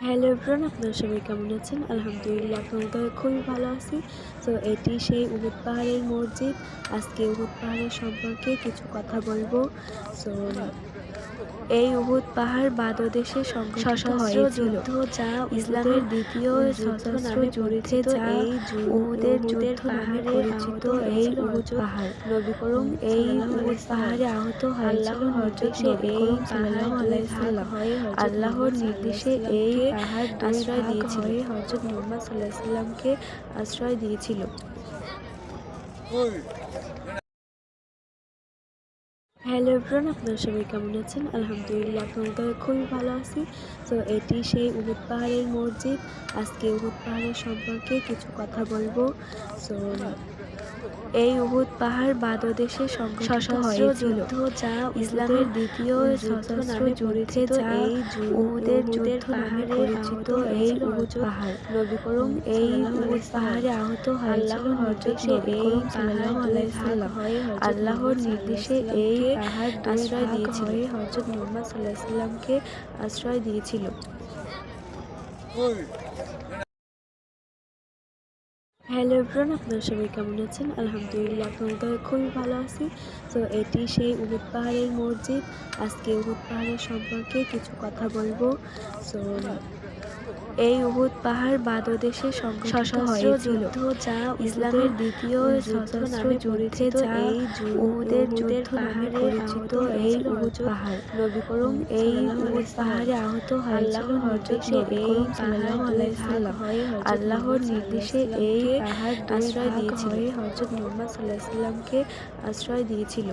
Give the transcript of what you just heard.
Hello everyone, আপনারা সবাই কেমন আছেন? আলহামদুলিল্লাহ, আপনাদের খুবই ভালো আছি। তো এটি সেই উহুদ পাহাড়ের মসজিদ। আজকে উহুদ পাহাড়ের সম্পর্কে কিছু কথা বলবো। সো এই উহুদ পাহাড় বাদদেশে সংঘটিত হয়েছিল, যা ইসলামের দ্বিতীয় সশস্ত্র যুদ্ধে এই উহুদের যুদ্ধ নামে পরিচিত। এই উহুদ পাহাড় নবী করিম এই উহুদ পাহাড়ে আহত হয়েছিলেন। নির্দেশে এই পাহাড় আল্লাহর নির্দেশে এই পাহাড় আশ্রয় দিয়েছিল। হযরত মুহাম্মদ সাল্লাল্লাহু আলাইহি ওয়াসাল্লামকে আশ্রয় দিয়েছিল। হ্যালো এভরিওয়ান, আপনারা সবাই কেমন আছেন? আলহামদুলিল্লাহ, আপনাদের খুবই ভালো আছি। তো এটি সেই উহুদ পাহাড়ের মসজিদ। আজকে উহুদ পাহাড়ের সম্পর্কে কিছু কথা বলবো। সো এই উহুদ পাহাড় বাদদেশে সংঘটিত হয়েছিল, যা ইসলামের দ্বিতীয় সশস্ত্র যুদ্ধে এই উহুদের যুদ্ধ নামে পরিচিত। এই উহুদ পাহাড় নবী করিম এই উহুদ পাহাড়ে আহত হয়েছিলেন। নির্দেশে এই আল্লাহর নির্দেশে এই পাহাড় আশ্রয় দিয়েছিল। হযরত মুহাম্মদ সাল্লাল্লাহু আলাইহি ওয়াসাল্লামকে আশ্রয় দিয়েছিল। হ্যালো এভরিওয়ান, আপনারা সবাই কেমন আছেন? আলহামদুলিল্লাহ, আপনাদের খুবই ভালো আছি। তো এটি সেই উহুদ পাহাড়ের মসজিদ। আজকে উহুদ পাহাড়ের সম্পর্কে কিছু কথা বলবো। সো এই উহুদ পাহাড় বাদদেশে সংঘটিত হয়েছিল, যা ইসলামের দ্বিতীয় সশস্ত্র যুদ্ধে এই উহুদের যুদ্ধ নামে পরিচিত। এই উহুদ পাহাড় নবী করিম এই উহুদ পাহাড়ে আহত হয়েছিলেন। নির্দেশে এই আল্লাহর নির্দেশে এই পাহাড় আশ্রয় দিয়েছিল। হযরত মুহাম্মদ সাল্লাল্লাহু আলাইহি ওয়াসাল্লামকে আশ্রয় দিয়েছিল।